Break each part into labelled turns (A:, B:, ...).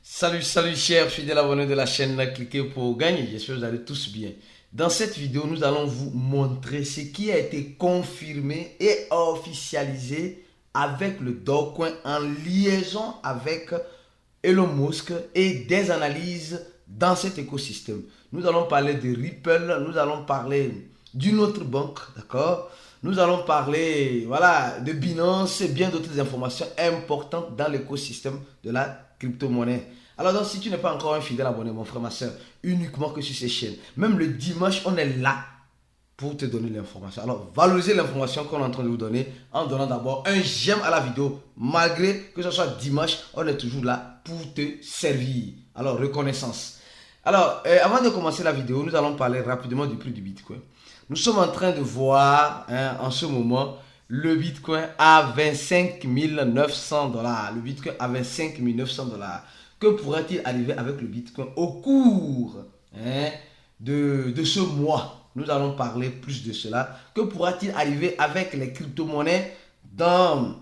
A: Salut chers fidèles abonnés de la chaîne, cliquez pour gagner, j'espère que vous allez tous bien. Dans cette vidéo, nous allons vous montrer ce qui a été confirmé et officialisé avec le Dogecoin en liaison avec Elon Musk et des analyses dans cet écosystème. Nous allons parler de Ripple, nous allons parler d'une autre banque, d'accord? Nous allons parler de Binance et bien d'autres informations importantes dans l'écosystème de la crypto-monnaie. Alors donc, si tu n'es pas encore un fidèle abonné, mon frère, ma soeur, uniquement que sur ces chaînes, même le dimanche, on est là pour te donner l'information. Alors, valorisez l'information qu'on est en train de vous donner en donnant d'abord un j'aime à la vidéo. Malgré que ce soit dimanche, on est toujours là pour te servir. Alors, reconnaissance. Alors, avant de commencer la vidéo, nous allons parler rapidement du prix du Bitcoin. Nous sommes en train de voir en ce moment le Bitcoin à 25 900 $. Le Bitcoin à 25 900 $. Que pourrait-il arriver avec le Bitcoin au cours de ce mois? Nous allons parler plus de cela. Que pourra-t-il arriver avec les crypto-monnaies dans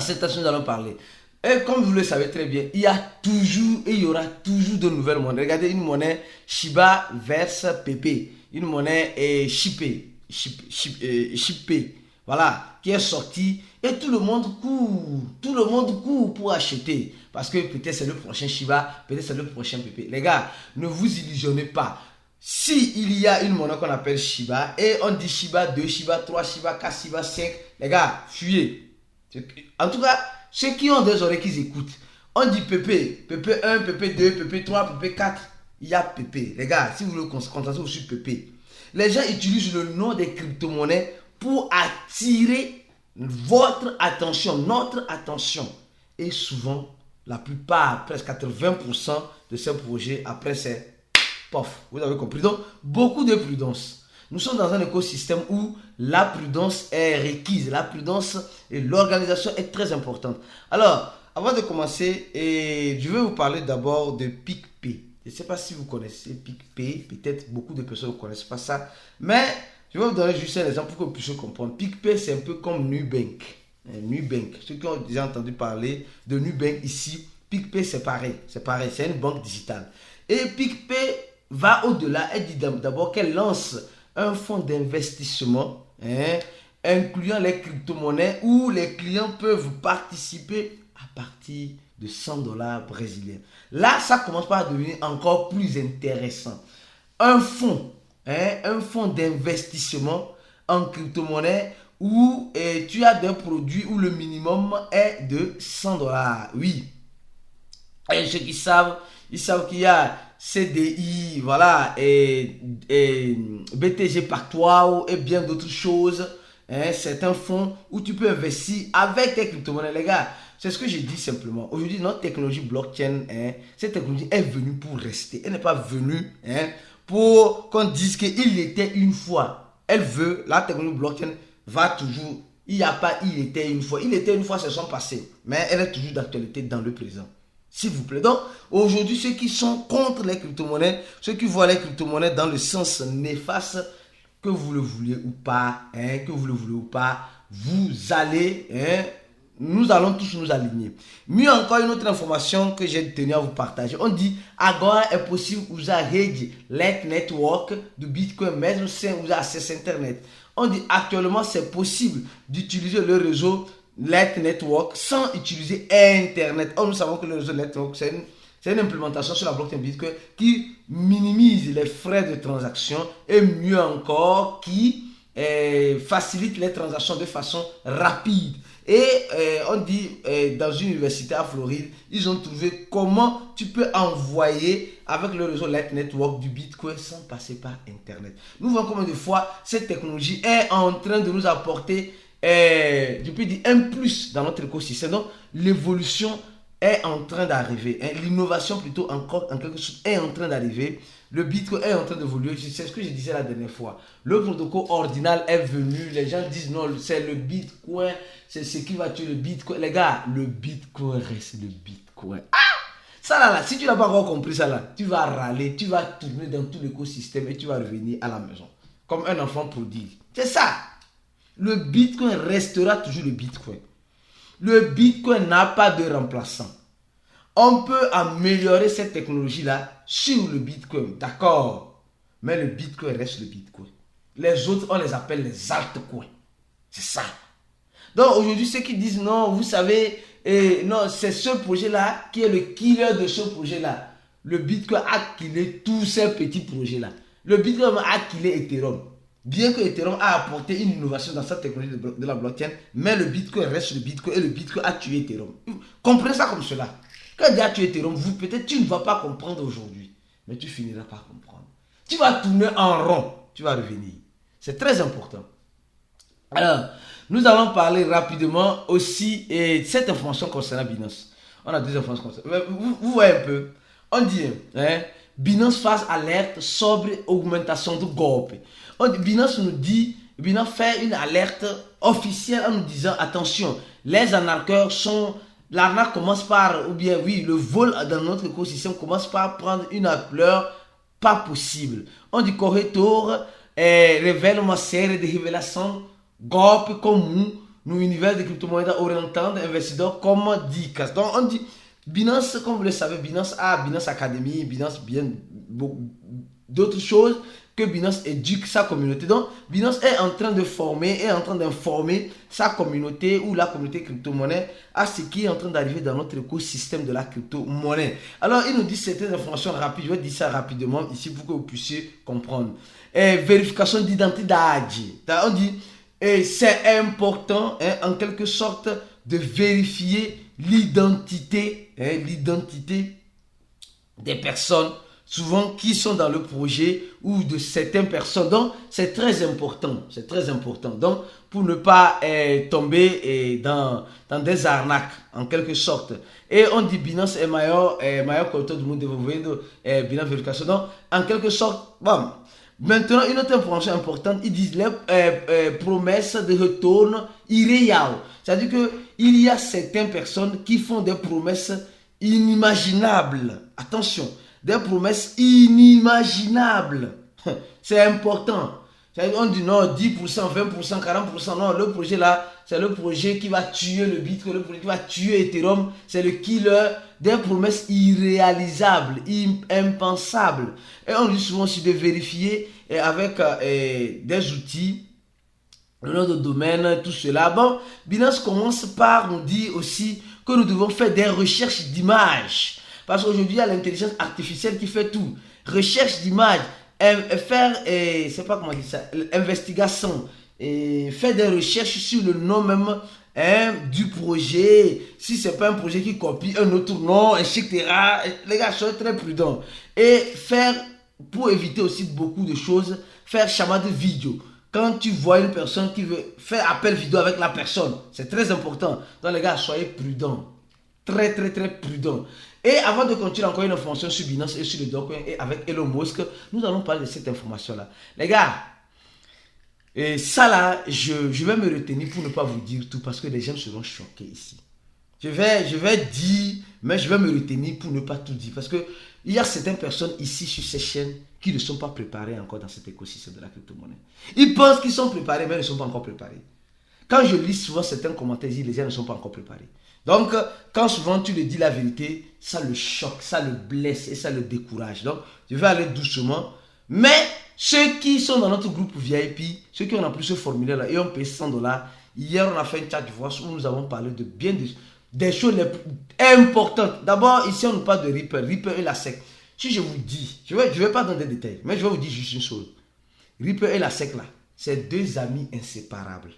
A: cette station? Nous allons parler. Et comme vous le savez très bien, il y a toujours et il y aura toujours de nouvelles monnaies. Regardez une monnaie Shiba versus Pepe. Une monnaie Shippé, voilà, qui est sortie et tout le monde court pour acheter parce que peut-être c'est le prochain Shiba, peut-être c'est le prochain Pepe. Les gars, ne vous illusionnez pas. Si il y a une monnaie qu'on appelle Shiba et on dit Shiba 2, Shiba 3, Shiba 4, Shiba 5, les gars, fuyez. En tout cas, ceux qui ont des oreilles qui écoutent, on dit Pepe, Pepe 1, Pepe 2, Pepe 3, Pepe 4. Il y a Pepe. Les gars, si vous voulez concentrer sur Pepe, les gens utilisent le nom des crypto-monnaies pour attirer votre attention, notre attention. Et souvent, la plupart, presque 80% de ces projets, après c'est pof. Vous avez compris? Donc, beaucoup de prudence. Nous sommes dans un écosystème où la prudence est requise. La prudence et l'organisation est très importante. Alors, avant de commencer, je vais vous parler d'abord de PicPay. Je ne sais pas si vous connaissez PicPay, peut-être beaucoup de personnes ne connaissent pas ça, mais je vais vous donner juste un exemple pour que vous puissiez comprendre. PicPay, c'est un peu comme Nubank. Nubank, ceux qui ont déjà entendu parler de Nubank ici, PicPay c'est pareil, c'est une banque digitale. Et PicPay va au-delà, elle dit d'abord qu'elle lance un fonds d'investissement, incluant les crypto-monnaies où les clients peuvent participer à partir de 100 $ brésiliens. Là, ça commence par devenir encore plus intéressant. Un fonds d'investissement en crypto-monnaie où tu as des produits où le minimum est de 100 $. Oui. Et ceux qui savent, ils savent qu'il y a CDI, et BTG Pactual et bien d'autres choses. C'est un fonds où tu peux investir avec tes crypto-monnaies, les gars. C'est ce que j'ai dit simplement. Aujourd'hui, notre technologie blockchain, cette technologie est venue pour rester. Elle n'est pas venue pour qu'on dise qu'il était une fois. La technologie blockchain va toujours. Il n'y a pas il était une fois. Il était une fois, c'est son passé. Mais elle est toujours d'actualité dans le présent. S'il vous plaît. Donc, aujourd'hui, ceux qui sont contre les crypto-monnaies, ceux qui voient les crypto-monnaies dans le sens néfaste, que vous le vouliez ou pas, vous allez... nous allons tous nous aligner. Mieux encore, une autre information que j'ai tenu à vous partager. On dit agora é possível usar a rede Lightning Network do Bitcoin mesmo sem usar acesso à Internet. On dit actuellement c'est possible d'utiliser le réseau Lightning Network sans utiliser Internet. Or, nous savons que le réseau Lightning Network c'est une implémentation sur la blockchain Bitcoin qui minimise les frais de transaction et mieux encore qui facilite les transactions de façon rapide. Et on dit dans une université à Floride, ils ont trouvé comment tu peux envoyer avec le réseau Lightning Network du Bitcoin sans passer par Internet. Nous voyons combien de fois cette technologie est en train de nous apporter je peux dire un plus dans notre écosystème. Donc l'évolution est en train d'arriver. L'innovation plutôt encore en quelque chose est en train d'arriver. Le Bitcoin est en train d'évoluer. C'est ce que je disais la dernière fois. Le protocole ordinal est venu. Les gens disent non, c'est le Bitcoin. C'est ce qui va tuer le Bitcoin. Les gars, le Bitcoin reste le Bitcoin. Ça là, si tu n'as pas encore compris ça là, tu vas râler, tu vas tourner dans tout l'écosystème et tu vas revenir à la maison. Comme un enfant prodigue. C'est ça. Le Bitcoin restera toujours le Bitcoin. Le Bitcoin n'a pas de remplaçant. On peut améliorer cette technologie-là sur le Bitcoin. D'accord. Mais le Bitcoin reste le Bitcoin. Les autres, on les appelle les altcoins. C'est ça. Donc aujourd'hui, ceux qui disent non, vous savez, non, c'est ce projet-là qui est le killer de ce projet-là. Le Bitcoin a killé tous ces petits projets-là. Le Bitcoin a killé Ethereum. Bien que Ethereum a apporté une innovation dans cette technologie de la blockchain, mais le Bitcoin reste le Bitcoin et le Bitcoin a tué Ethereum. Comprenez ça comme cela. Quand il a tué Ethereum, peut-être tu ne vas pas comprendre aujourd'hui, mais tu finiras par comprendre. Tu vas tourner en rond, tu vas revenir. C'est très important. Alors, nous allons parler rapidement aussi de cette information concernant Binance. On a deux informations concernant. Vous voyez un peu. On dit, hein, Binance face alerte sobre augmentation de golpe. Binance nous dit, Binance fait une alerte officielle en nous disant, attention, les arnaqueurs sont, l'arnaque commence par, ou bien oui, le vol dans notre écosystème commence par prendre une ampleur pas possible. On dit correcteur révèle une série de révélations golpe commun no univers de crypto-monnaies orientant investisseurs comme dicas. Donc on dit Binance, comme vous le savez, Binance a Binance Academy, Binance bien d'autres choses que Binance éduque sa communauté. Donc Binance est en train de former, est en train d'informer sa communauté ou la communauté crypto-monnaie à ce qui est en train d'arriver dans notre écosystème de la crypto-monnaie. Alors il nous dit certaines informations rapides, je vais dire ça rapidement ici pour que vous puissiez comprendre. Vérification d'identité. On dit et c'est important, hein, en quelque sorte, de vérifier l'identité, hein, l'identité des personnes, souvent qui sont dans le projet ou de certaines personnes. Donc, c'est très important. C'est très important. Donc, pour ne pas tomber dans des arnaques, en quelque sorte. Et on dit Binance est meilleur collecteur du monde de Binance vérification. Donc, en quelque sorte, bon. Maintenant, une autre information importante, ils disent les promesses de retour irréelles. C'est-à-dire qu'il y a certaines personnes qui font des promesses inimaginables. Attention, des promesses inimaginables. C'est important. On dit non, 10%, 20%, 40%. Non, le projet là, c'est le projet qui va tuer le Bitcoin, le projet qui va tuer Ethereum. C'est le killer des promesses irréalisables, impensables. Et on dit souvent aussi de vérifier avec des outils, le nom de domaine, tout cela. Bon, Binance commence par nous dire aussi que nous devons faire des recherches d'images. Parce qu'aujourd'hui, il y a l'intelligence artificielle qui fait tout. Recherche d'images. Faire, c'est pas comment dire ça, investigation, faire des recherches sur le nom même du projet, si c'est pas un projet qui copie un autre nom, etc. Les gars, soyez très prudents. Et faire, pour éviter aussi beaucoup de choses, faire chamade vidéo. Quand tu vois une personne qui veut faire appel vidéo avec la personne, c'est très important. Donc les gars, soyez prudents. Très, très, très prudents. Et avant de continuer encore une information sur Binance et sur le Dogecoin et avec Elon Musk, nous allons parler de cette information-là. Les gars, ça là, je vais me retenir pour ne pas vous dire tout parce que les gens seront choqués ici. Je vais dire, mais je vais me retenir pour ne pas tout dire parce que il y a certaines personnes ici sur ces chaînes qui ne sont pas préparées encore dans cet écosystème de la crypto-monnaie. Ils pensent qu'ils sont préparés, mais ils ne sont pas encore préparés. Quand je lis souvent certains commentaires, les gens ne sont pas encore préparés. Donc, quand souvent tu lui dis la vérité, ça le choque, ça le blesse et ça le décourage. Donc, je vais aller doucement. Mais ceux qui sont dans notre groupe VIP, ceux qui ont appris ce formulaire-là et ont payé $100, hier on a fait un chat de voix où nous avons parlé de bien des choses les plus importantes. D'abord, ici on nous parle de Ripple. Ripple et la SEC. Si je vous dis, je vais pas donner des détails, mais je vais vous dire juste une chose. Ripple et la SEC là, c'est deux amis inséparables.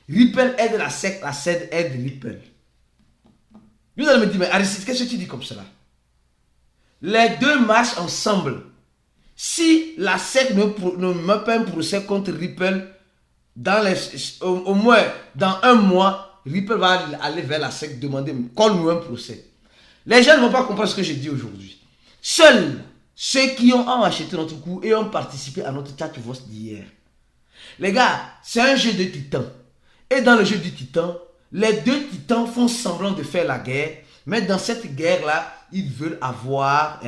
A: Ripple aide la SEC aide Ripple. Vous allez me dire, mais Aristide, qu'est-ce que tu dis comme cela? Les deux marchent ensemble. Si la SEC ne met pas un procès contre Ripple, au moins dans un mois, Ripple va aller vers la SEC demander, colle-nous un procès. Les gens ne vont pas comprendre ce que je dis aujourd'hui. Seuls ceux qui ont acheté notre coup et ont participé à notre chat d'hier. Les gars, c'est un jeu de titans. Et dans le jeu du titan, les deux titans font semblant de faire la guerre. Mais dans cette guerre-là, ils veulent avoir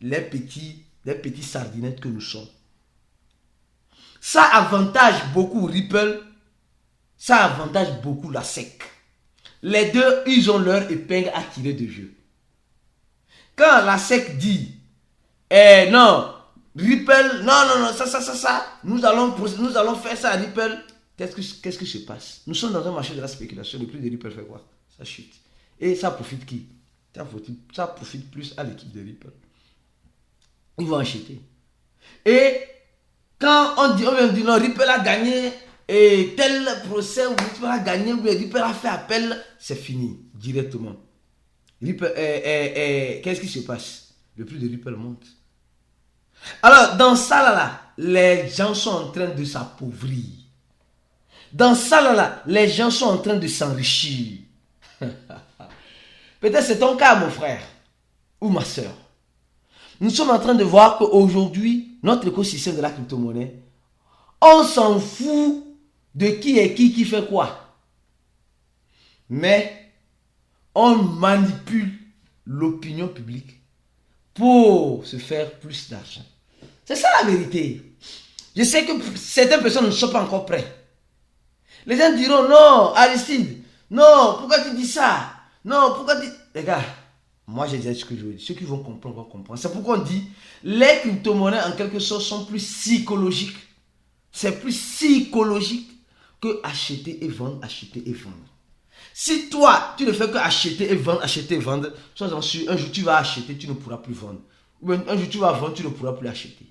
A: les petits sardinettes que nous sommes. Ça avantage beaucoup Ripple. Ça avantage beaucoup la SEC. Les deux, ils ont leur épingle à tirer de jeu. Quand la SEC dit, non, Ripple, non, ça, nous allons faire ça à Ripple, qu'est-ce qui se passe? Nous sommes dans un marché de la spéculation, le prix de Ripple fait quoi? Ça chute. Et ça profite qui? Ça profite plus à l'équipe de Ripple. Ils vont acheter. Et quand on vient de dire non, Ripple a gagné et tel procès, ou Ripple a gagné, ou Ripple a fait appel, c'est fini directement. Qu'est-ce qui se passe? Le prix de Ripple monte. Alors, dans ça là, les gens sont en train de s'appauvrir. Dans ça là, les gens sont en train de s'enrichir. Peut-être c'est ton cas, mon frère, ou ma soeur. Nous sommes en train de voir qu'aujourd'hui, notre écosystème de la crypto-monnaie, on s'en fout de qui est qui fait quoi. Mais on manipule l'opinion publique pour se faire plus d'argent. C'est ça la vérité. Je sais que certaines personnes ne sont pas encore prêtes. Les gens diront non, Aristide, non, pourquoi tu dis ça? Non, pourquoi tu... Les gars, moi je dis ce que je veux dire. Ceux qui vont comprendre. C'est pourquoi on dit les crypto-monnaies en quelque sorte sont plus psychologiques. C'est plus psychologique que acheter et vendre, acheter et vendre. Si toi, tu ne fais que acheter et vendre, sois-en sûr, un jour tu vas acheter, tu ne pourras plus vendre. Ou un jour tu vas vendre, tu ne pourras plus acheter.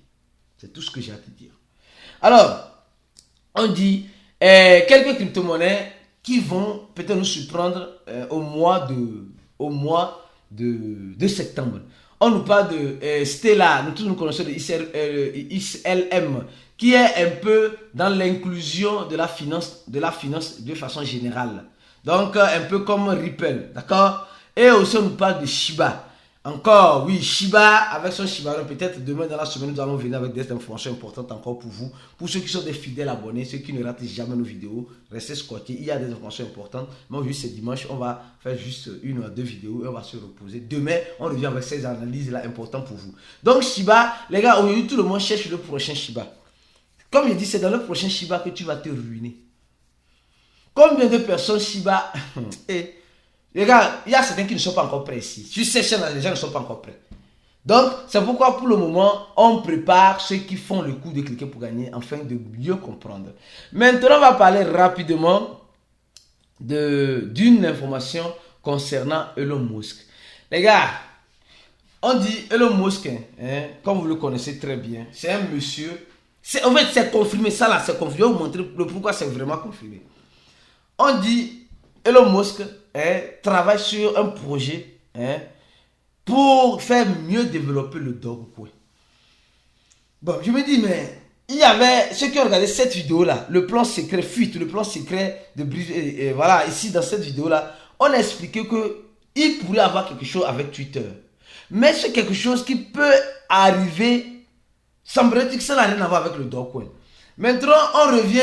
A: C'est tout ce que j'ai à te dire. Alors, on dit quelques crypto-monnaies qui vont peut-être nous surprendre au mois de septembre. On nous parle de Stella, nous tous nous connaissons de XLM, qui est un peu dans l'inclusion de la finance de façon générale. Donc, un peu comme Ripple, d'accord? Et aussi, on nous parle de Shiba. Encore, oui, Shiba, avec son Shiba, peut-être demain dans la semaine, nous allons venir avec des informations importantes encore pour vous. Pour ceux qui sont des fidèles abonnés, ceux qui ne ratent jamais nos vidéos, restez squattés. Il y a des informations importantes. Mais aujourd'hui, c'est dimanche, on va faire juste une ou deux vidéos et on va se reposer. Demain, on revient avec ces analyses-là importantes pour vous. Donc, Shiba, les gars, aujourd'hui, tout le monde cherche le prochain Shiba. Comme je dis, c'est dans le prochain Shiba que tu vas te ruiner. Combien de personnes Shiba et les gars, il y a certains qui ne sont pas encore prêts ici. Sur ces chaînes, les gens ne sont pas encore prêts. Donc, c'est pourquoi pour le moment, on prépare ceux qui font le coup de cliquer pour gagner, afin de mieux comprendre. Maintenant, on va parler rapidement d'une information concernant Elon Musk. Les gars, on dit Elon Musk, comme vous le connaissez très bien, c'est un monsieur. En fait, c'est confirmé, ça là, c'est confirmé. Je vais vous montrer le pourquoi c'est vraiment confirmé. On dit Elon Musk travaille sur un projet pour faire mieux développer le Dogecoin. Bon, je me dis, mais il y avait ceux qui ont regardé cette vidéo là, le plan secret fuite, le plan secret de briser. Voilà, ici dans cette vidéo là, on a expliqué que il pourrait avoir quelque chose avec Twitter. Mais c'est quelque chose qui peut arriver, semblerait-il que ça n'a rien à voir avec le Dogecoin. Maintenant, on revient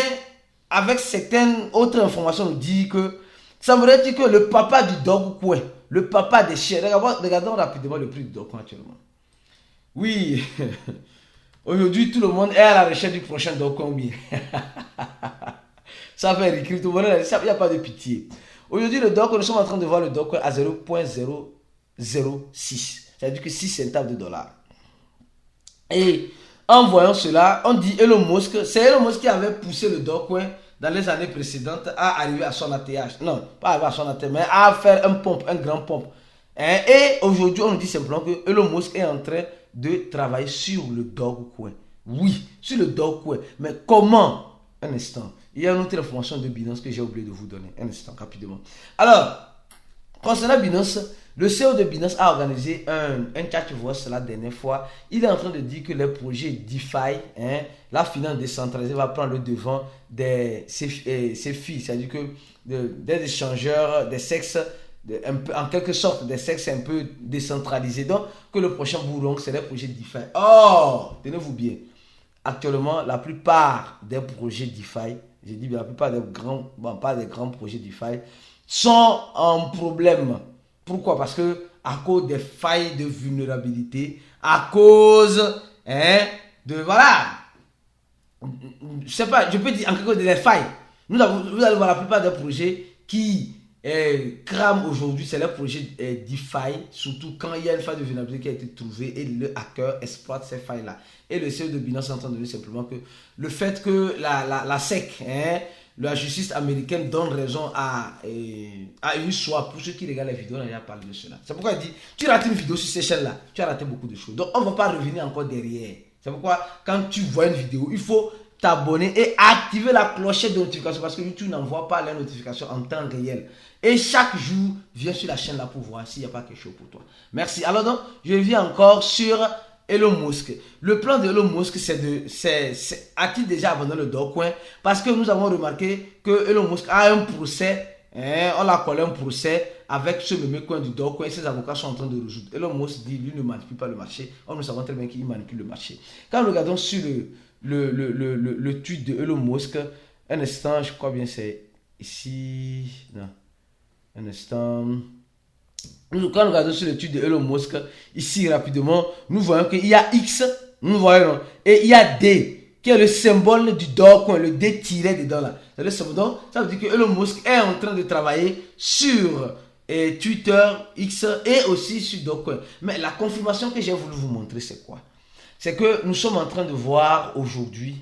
A: avec certaines autres informations, on nous dit que semblerait-il que le papa du Dogecoin, le papa des chiens, regardons rapidement le prix du Dogecoin actuellement. Oui, aujourd'hui tout le monde est à la recherche du prochain Dogecoin. Ça fait rire, crypto-monnaie, il n'y a pas de pitié. Aujourd'hui le Dogecoin, nous sommes en train de voir le Dogecoin à 0.006, c'est-à-dire que 6 centimes de dollars. Et en voyant cela, on dit Elon Musk, c'est Elon Musk qui avait poussé le Dogecoin dans les années précédentes à arriver à son ATH. Non, pas arriver à son ATH, mais à faire un grand pompe. Et aujourd'hui, on nous dit simplement que Elon Musk est en train de travailler sur le Dogecoin. Oui, sur le Dogecoin. Mais comment? Un instant. Il y a une autre information de Binance que j'ai oublié de vous donner. Un instant, rapidement. Alors, concernant Binance, le CEO de Binance a organisé un chat voice la dernière fois. Il est en train de dire que les projets DeFi, la finance décentralisée va prendre le devant des CeFi, c'est-à-dire que des échangeurs, des sexes, en quelque sorte des sexes un peu décentralisés. Donc, que le prochain boulot, c'est les projets DeFi. Oh, tenez-vous bien. Actuellement, la plupart des projets DeFi, j'ai dit la plupart des grands, bon, pas des grands projets DeFi, sont en problème. Pourquoi? Parce que à cause des failles de vulnérabilité, à cause de voilà, je sais pas, je peux dire en quelque sorte des failles. Vous allez voir la plupart des projets qui crament aujourd'hui, c'est le projet DeFi, surtout quand il y a une faille de vulnérabilité qui a été trouvée et le hacker exploite ces failles-là. Et le CEO de Binance est en train de dire simplement que le fait que la SEC, la justice américaine donne raison à une soit pour ceux qui regardent les vidéos, on a déjà parlé de cela. C'est pourquoi il dit, tu rates une vidéo sur ces chaînes-là, tu as raté beaucoup de choses. Donc on ne va pas revenir encore derrière. C'est pourquoi quand tu vois une vidéo, il faut t'abonner et activer la clochette de notification parce que YouTube n'envoie pas les notifications en temps réel. Et chaque jour, viens sur la chaîne là pour voir s'il n'y a pas quelque chose pour toi. Merci. Alors donc, je reviens encore sur Elon Musk. Le plan de Elon Musk, a-t-il déjà abandonné le Dogecoin? Parce que nous avons remarqué que Elon Musk a un procès, on l'a collé un procès avec ce même coin du Dogecoin et ses avocats sont en train de résoudre. Elon Musk dit, lui ne manipule pas le marché. Or, nous savons très bien qu'il manipule le marché. Quand nous regardons sur le tweet de Elon Musk, un instant, je crois bien c'est ici, non, un instant. Quand nous regardons sur le tweet de Elon Musk, ici rapidement, nous voyons qu'il y a X, nous voyons, et il y a D, qui est le symbole du Dogecoin, le D tiré dedans là. C'est le symbole. Donc, ça veut dire que Elon Musk est en train de travailler sur Twitter, X et aussi sur Dogecoin. Mais la confirmation que j'ai voulu vous montrer, c'est quoi? C'est que nous sommes en train de voir aujourd'hui,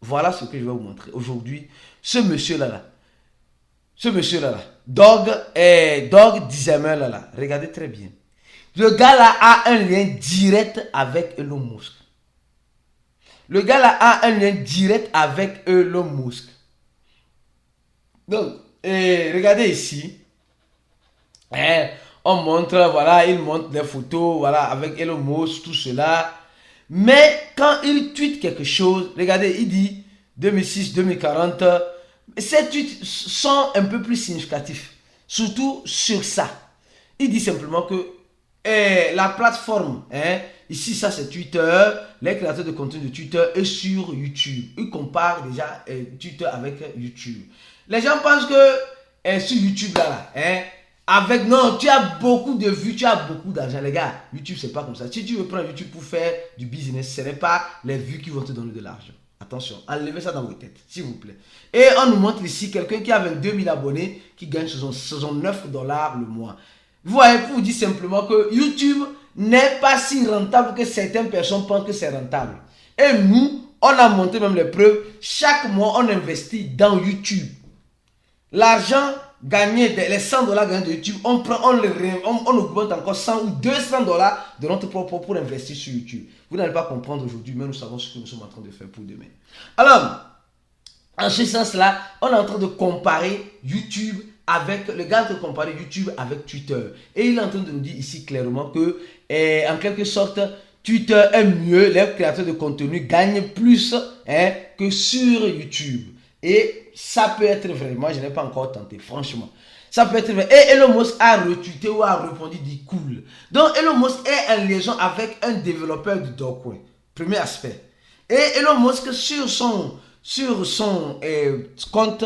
A: voilà ce que je vais vous montrer. Aujourd'hui, ce monsieur-là, Dog Dizemer là, regardez très bien. Le gars là a un lien direct avec Elon Musk. Le gars là a un lien direct avec Elon Musk. Donc, regardez ici. On montre, voilà, il montre des photos, voilà, avec Elon Musk, tout cela. Mais quand il tweet quelque chose, regardez, il dit 2006, 2040, ces tweets sont un peu plus significatifs, surtout sur ça. Il dit simplement que la plateforme, ici ça c'est Twitter, les créateurs de contenu de Twitter est sur YouTube. Il compare déjà Twitter avec YouTube. Les gens pensent que sur YouTube là, non, tu as beaucoup de vues, tu as beaucoup d'argent. Les gars, YouTube, c'est pas comme ça. Si tu veux prendre YouTube pour faire du business, ce n'est pas les vues qui vont te donner de l'argent. Attention, enlevez ça dans vos têtes, s'il vous plaît. Et on nous montre ici quelqu'un qui a 22 000 abonnés, qui gagne 69 $ le mois. Vous voyez, pour vous dire simplement que YouTube n'est pas si rentable que certaines personnes pensent que c'est rentable. Et nous, on a montré même les preuves. Chaque mois, on investit dans YouTube. L'argent gagné, les 100 $ gagnés de YouTube, on augmente encore 100 ou 200 $ de notre propre pour investir sur YouTube. Vous n'allez pas comprendre aujourd'hui, mais nous savons ce que nous sommes en train de faire pour demain. Alors, en ce sens-là, on est en train de comparer YouTube avec, le gars de comparer YouTube avec Twitter. Et il est en train de nous dire ici clairement que, en quelque sorte, Twitter est mieux, les créateurs de contenu gagnent plus que sur YouTube. Et ça peut être vrai. Moi, je n'ai pas encore tenté, franchement. Ça peut être vrai. Et Elon Musk a retweeté ou a répondu, dit cool. Donc, Elon Musk est en liaison avec un développeur de Dogecoin. Premier aspect. Et Elon Musk, sur son compte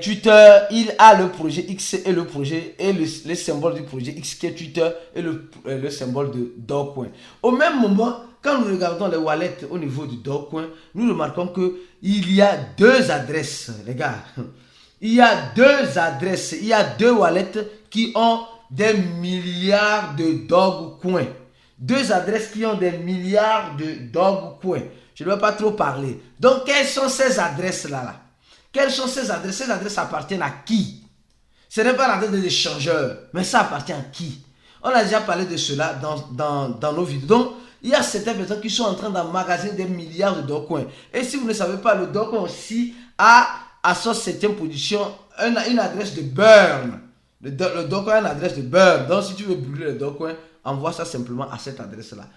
A: Twitter, il a le projet X et le projet et le symbole du projet X qui est Twitter et le symbole de Dogecoin. Au même moment, quand nous regardons les wallets au niveau du Dogecoin, nous remarquons qu'il y a deux adresses, les gars. Il y a deux adresses, il y a deux wallets qui ont des milliards de Dogecoin. Deux adresses qui ont des milliards de Dogecoin. Je ne vais pas trop parler. Donc, quelles sont ces adresses-là? Quelles sont ces adresses? Ces adresses appartiennent à qui? Ce n'est pas l'adresse des échangeurs, mais ça appartient à qui? On a déjà parlé de cela dans nos vidéos. Donc, il y a certaines personnes qui sont en train d'emmagasiner des milliards de Dogecoin. Et si vous ne savez pas, le Dogecoin aussi a à sa 7e position une adresse de burn. Le Dogecoin a une adresse de burn. Donc, si tu veux brûler le Dogecoin, envoie ça simplement à cette adresse-là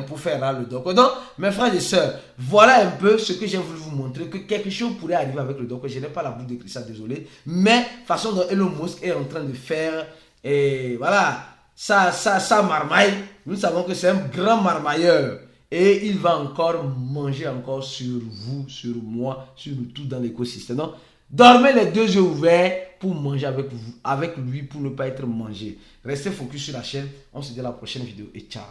A: pour faire rare le Dogecoin. Donc, mes frères et sœurs, voilà un peu ce que j'ai voulu vous montrer, que quelque chose pourrait arriver avec le Dogecoin. Je n'ai pas la boule de cristal, désolé. Mais, façon dont Elon Musk est en train de faire, et voilà, ça marmaille. Nous savons que c'est un grand marmailleur. Et il va encore manger encore sur vous, sur moi, sur nous tous dans l'écosystème. Donc, dormez les deux yeux ouverts pour manger avec vous, avec lui, pour ne pas être mangé. Restez focus sur la chaîne. On se dit à la prochaine vidéo et ciao.